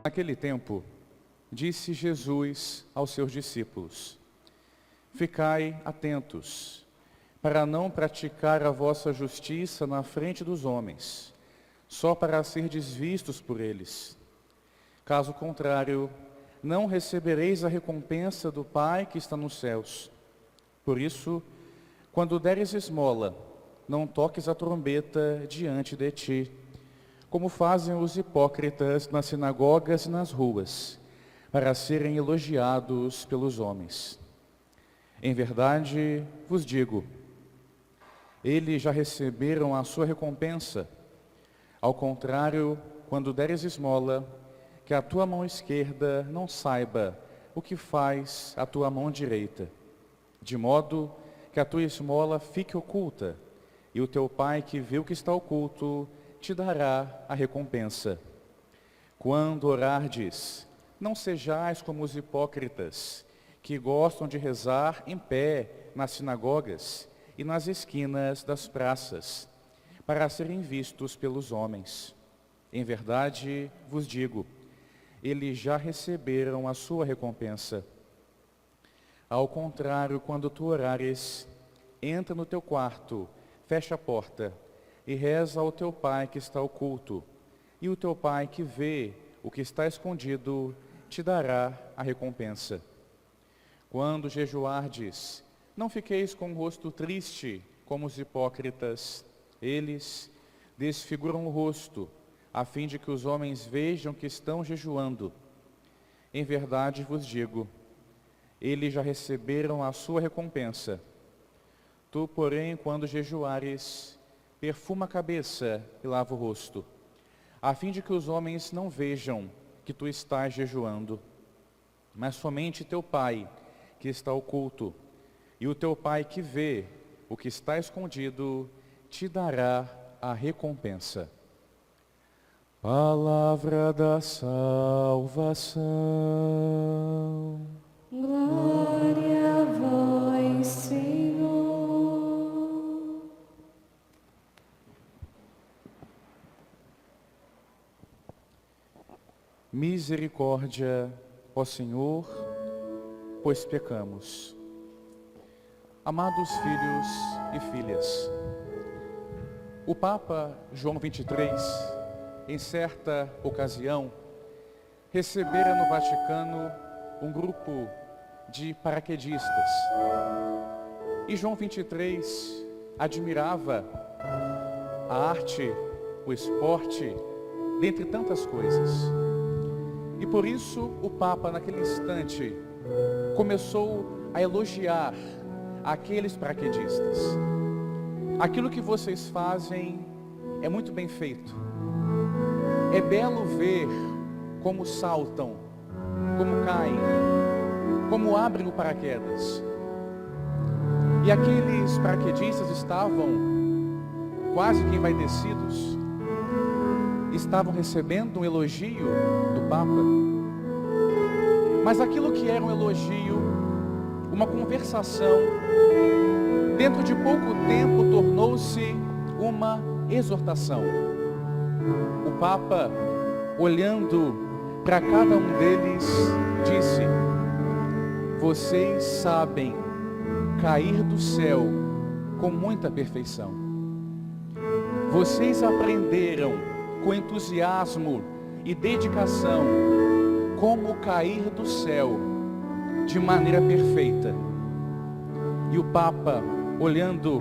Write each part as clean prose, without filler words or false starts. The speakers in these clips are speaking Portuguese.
Naquele tempo, disse Jesus aos seus discípulos: Ficai atentos, para não praticar a vossa justiça na frente dos homens, só para serdes vistos por eles. Caso contrário, não recebereis a recompensa do Pai que está nos céus. Por isso, quando deres esmola, não toques a trombeta diante de ti, como fazem os hipócritas nas sinagogas e nas ruas, para serem elogiados pelos homens. Em verdade, vos digo, eles já receberam a sua recompensa. Ao contrário, quando deres esmola, que a tua mão esquerda não saiba o que faz a tua mão direita, de modo que a tua esmola fique oculta, e o teu Pai que vê o que está oculto te dará a recompensa. Quando orardes, não sejais como os hipócritas, que gostam de rezar em pé nas sinagogas e nas esquinas das praças, para serem vistos pelos homens. Em verdade, vos digo, eles já receberam a sua recompensa. Ao contrário, quando tu orares, entra no teu quarto, fecha a porta e reza ao teu Pai que está oculto, e o teu Pai que vê o que está escondido te dará a recompensa. Quando jejuardes, não fiqueis com o rosto triste como os hipócritas. Eles desfiguram o rosto, a fim de que os homens vejam que estão jejuando. Em verdade vos digo, eles já receberam a sua recompensa. Tu, porém, quando jejuares, perfuma a cabeça e lava o rosto, a fim de que os homens não vejam que tu estás jejuando, mas somente teu Pai, que está oculto, e o teu Pai que vê o que está escondido, te dará a recompensa. Palavra da salvação. Glória a vós, Senhor. Misericórdia, ó Senhor, pois pecamos. Amados filhos e filhas, o Papa João XXIII, em certa ocasião, recebera no Vaticano um grupo de paraquedistas. E João XXIII admirava a arte, o esporte, dentre tantas coisas. E por isso o Papa, naquele instante, começou a elogiar aqueles paraquedistas. Aquilo que vocês fazem é muito bem feito. É belo ver como saltam, como caem, como abrem o paraquedas. E aqueles paraquedistas estavam quase que envaidecidos, estavam recebendo um elogio do Papa. Mas aquilo que era um elogio, uma conversação, dentro de pouco tempo tornou-se uma exortação. O Papa, olhando para cada um deles, disse: vocês sabem cair do céu com muita perfeição. Vocês aprenderam com entusiasmo e dedicação como cair do céu de maneira perfeita. E o Papa, olhando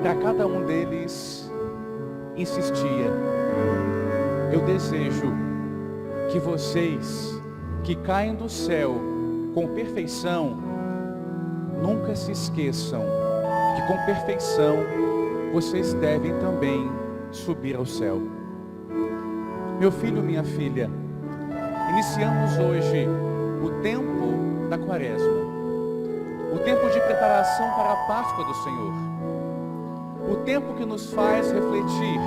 para cada um deles, insistia: eu desejo que vocês que caem do céu com perfeição, nunca se esqueçam que com perfeição vocês devem também subir ao céu. Meu filho, minha filha, iniciamos hoje o tempo da Quaresma, o tempo de preparação para a Páscoa do Senhor, o tempo que nos faz refletir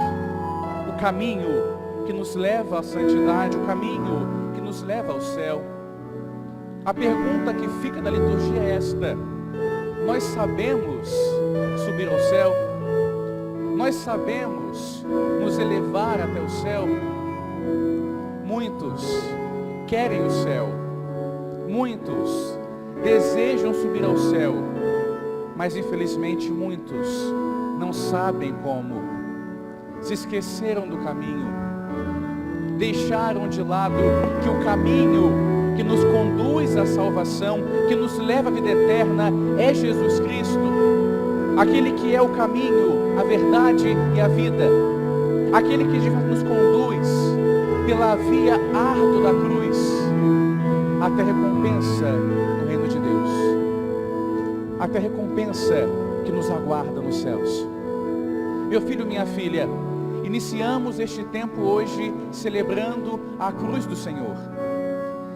o caminho que nos leva à santidade, o caminho que nos leva ao céu. A pergunta que fica da liturgia é esta: nós sabemos subir ao céu? Nós sabemos nos elevar até o céu? Muitos querem o céu. Muitos desejam subir ao céu, mas infelizmente muitos não sabem como. Se esqueceram do caminho, deixaram de lado que o caminho que nos conduz à salvação, que nos leva à vida eterna, é Jesus Cristo, aquele que é o caminho, a verdade e a vida, aquele que de fato nos conduz pela via árdua da cruz até a recompensa no reino de Deus, até a recompensa que nos aguarda nos céus. Meu filho, minha filha, iniciamos este tempo hoje celebrando a cruz do Senhor.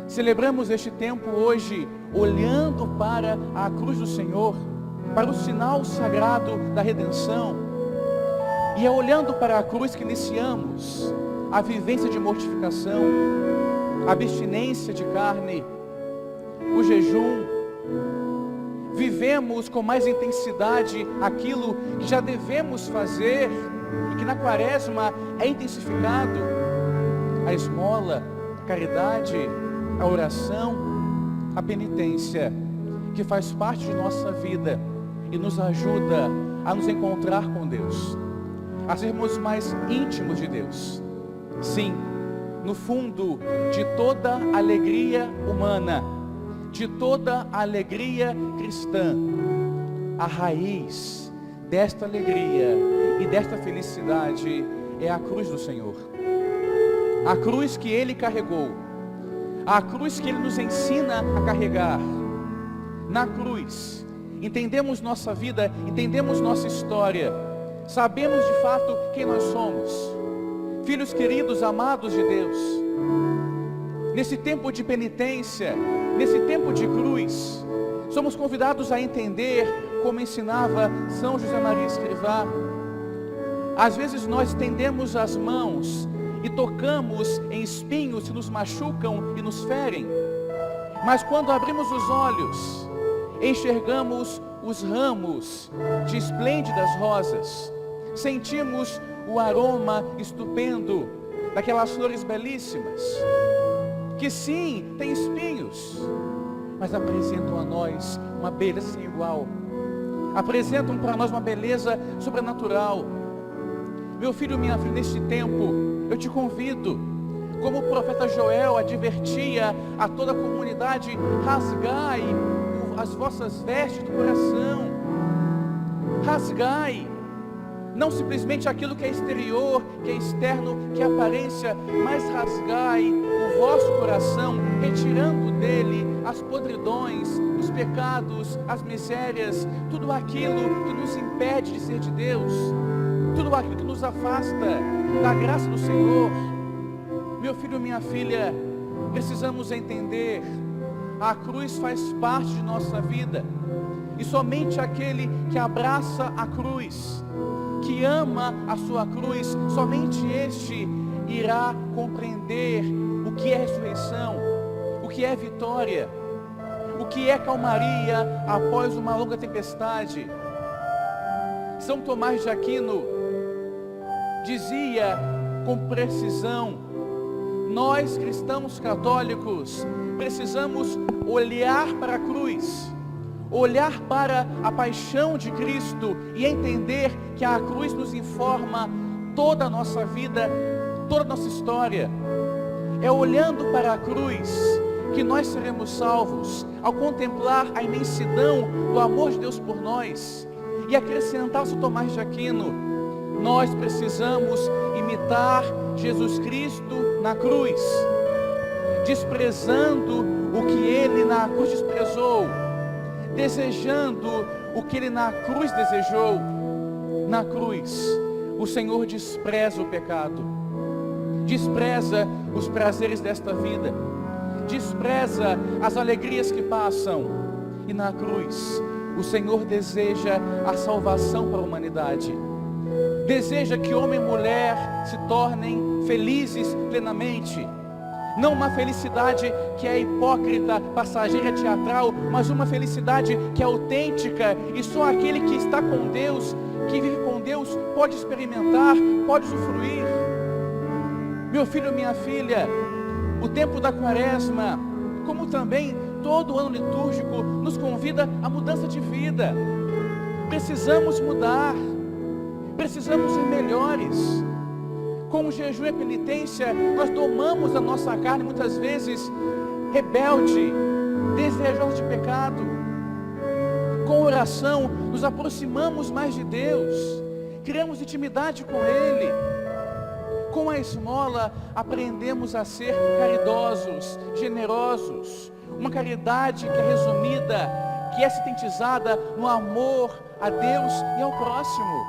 Celebramos este tempo hoje olhando para a cruz do Senhor, para o sinal sagrado da redenção. E é olhando para a cruz que iniciamos a vivência de mortificação, a abstinência de carne, o jejum. Vivemos com mais intensidade aquilo que já devemos fazer e que na quaresma é intensificado: a esmola, a caridade, a oração, a penitência, que faz parte de nossa vida e nos ajuda a nos encontrar com Deus, a sermos mais íntimos de Deus. Sim, no fundo de toda alegria humana, de toda alegria cristã, a raiz desta alegria e desta felicidade é a cruz do Senhor. A cruz que Ele carregou, a cruz que Ele nos ensina a carregar. Na cruz, entendemos nossa vida, entendemos nossa história, sabemos de fato quem nós somos, filhos queridos, amados de Deus. Nesse tempo de penitência, nesse tempo de cruz, somos convidados a entender, como ensinava São José Maria Escrivá. Às vezes nós estendemos as mãos e tocamos em espinhos que nos machucam e nos ferem, mas quando abrimos os olhos, enxergamos os ramos de esplêndidas rosas, sentimos o aroma estupendo daquelas flores belíssimas, que sim, têm espinhos, mas apresentam a nós uma beleza sem igual, apresentam para nós uma beleza sobrenatural. Meu filho, minha filha, neste tempo, eu te convido, como o profeta Joel advertia a toda a comunidade: rasgai as vossas vestes do coração, rasgai, não simplesmente aquilo que é exterior, que é externo, que é aparência, mas rasgai o vosso coração, retirando dele as podridões, os pecados, as misérias, tudo aquilo que nos impede de ser de Deus, tudo aquilo que nos afasta da graça do Senhor. Meu filho, minha filha, precisamos entender: a cruz faz parte de nossa vida, e somente aquele que abraça a cruz, que ama a sua cruz, somente este irá compreender o que é ressurreição, o que é vitória, o que é calmaria após uma longa tempestade. São Tomás de Aquino dizia com precisão: nós cristãos católicos precisamos olhar para a cruz, olhar para a paixão de Cristo e entender que a cruz nos informa toda a nossa vida, toda a nossa história. É olhando para a cruz que nós seremos salvos, ao contemplar a imensidão do amor de Deus por nós. E acrescentar São Tomás de Aquino: nós precisamos imitar Jesus Cristo na cruz, desprezando o que Ele na cruz desprezou, desejando o que Ele na cruz desejou. Na cruz, o Senhor despreza o pecado, despreza os prazeres desta vida, despreza as alegrias que passam, e na cruz, o Senhor deseja a salvação para a humanidade, deseja que homem e mulher se tornem felizes plenamente. Não uma felicidade que é hipócrita, passageira, teatral, mas uma felicidade que é autêntica, e só aquele que está com Deus, que vive com Deus, pode experimentar, pode usufruir. Meu filho, minha filha, O tempo da quaresma, como também todo ano litúrgico, nos convida à mudança de vida. Precisamos mudar, precisamos ser melhores. Com o jejum e a penitência, nós domamos a nossa carne, muitas vezes rebelde, desejosa de pecado. Com oração, nos aproximamos mais de Deus, criamos intimidade com Ele. Com a esmola, aprendemos a ser caridosos, generosos. Uma caridade que é resumida, que é sintetizada no amor a Deus e ao próximo.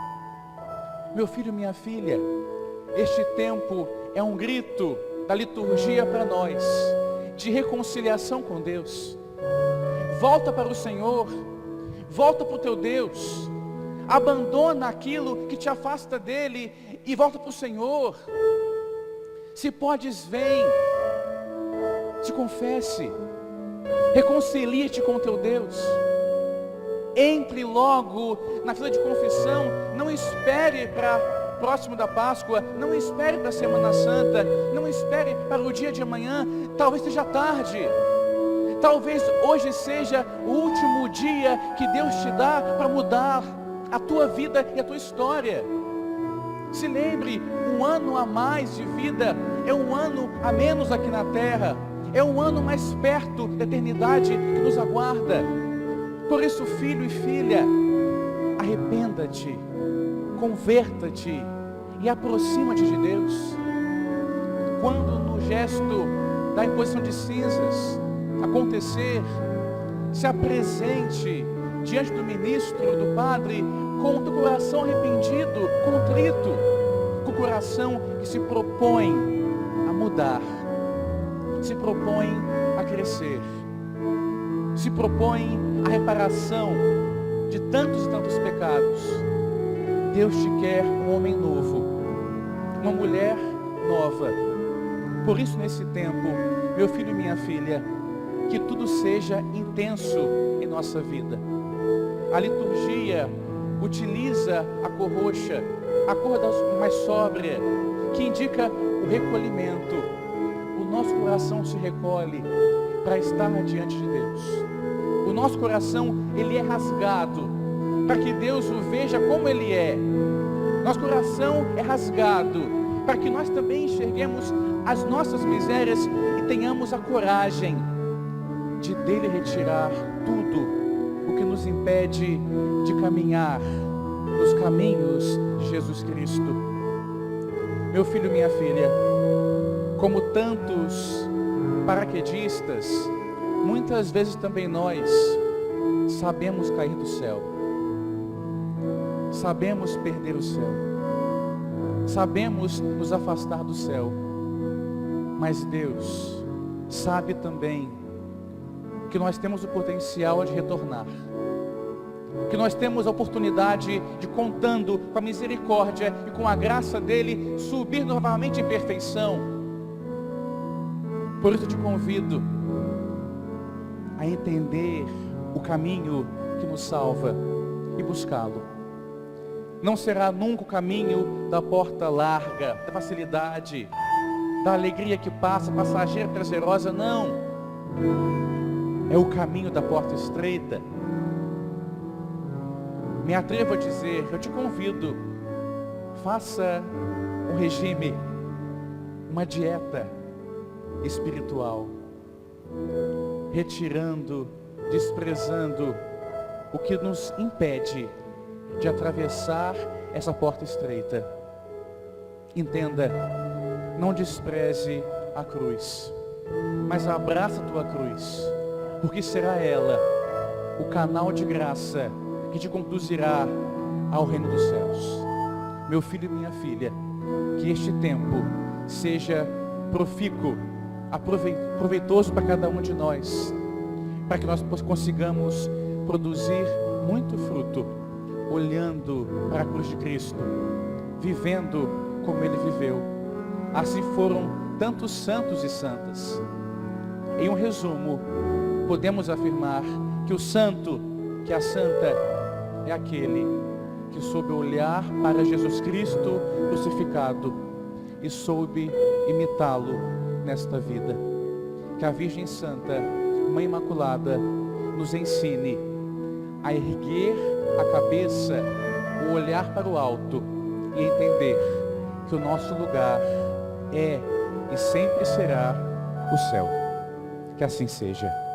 Meu filho, minha filha, este tempo é um grito da liturgia para nós, de reconciliação com Deus. Volta para o Senhor, volta para o teu Deus, abandona aquilo que te afasta dEle e volta para o Senhor. Se podes, vem, se confesse, reconcilie-te com o teu Deus. Entre logo na fila de confissão, não espere para próximo da Páscoa, não espere para a Semana Santa, não espere para o dia de amanhã, talvez seja tarde. Talvez hoje seja o último dia que Deus te dá para mudar a tua vida e a tua história. Se lembre, um ano a mais de vida é um ano a menos aqui na terra, é um ano mais perto da eternidade que nos aguarda. Por isso, filho e filha, arrependa-te, converta-te e aproxima-te de Deus. Quando no gesto da imposição de cinzas acontecer, se apresente diante do ministro, do padre, com o teu coração arrependido, contrito, com o coração que se propõe a mudar, se propõe a crescer, se propõe a reparação de tantos e tantos pecados. Deus te quer um homem novo, uma mulher nova. Por isso, nesse tempo, meu filho e minha filha, que tudo seja intenso em nossa vida. A liturgia utiliza a cor roxa, a cor mais sóbria, que indica o recolhimento. O nosso coração se recolhe para estar diante de Deus. O nosso coração, ele é rasgado para que Deus o veja como Ele é. Nosso coração é rasgado para que nós também enxerguemos as nossas misérias e tenhamos a coragem de dele retirar tudo o que nos impede de caminhar nos caminhos de Jesus Cristo. Meu filho, minha filha, como tantos paraquedistas, muitas vezes também nós sabemos cair do céu, sabemos perder o céu, sabemos nos afastar do céu, mas Deus sabe também que nós temos o potencial de retornar, que nós temos a oportunidade de, contando com a misericórdia e com a graça dEle, subir novamente em perfeição. Por isso eu te convido a entender o caminho que nos salva e buscá-lo. Não será nunca o caminho da porta larga, da facilidade, da alegria que passa, passageira, prazerosa, não. É o caminho da porta estreita. Me atrevo a dizer, eu te convido, faça um regime, uma dieta espiritual, retirando, desprezando o que nos impede de atravessar essa porta estreita. Entenda, não despreze a cruz, mas abraça a tua cruz, porque será ela o canal de graça que te conduzirá ao reino dos céus. Meu filho e minha filha, que este tempo seja profícuo, proveitoso para cada um de nós, para que nós consigamos produzir muito fruto, olhando para a cruz de Cristo, vivendo como Ele viveu. Assim foram tantos santos e santas. Em um resumo, podemos afirmar que o santo, que a santa, é aquele que soube olhar para Jesus Cristo crucificado e soube imitá-lo nesta vida. Que a Virgem Santa, Mãe Imaculada, nos ensine a erguer a cabeça, o olhar para o alto e entender que o nosso lugar é e sempre será o céu. Que assim seja.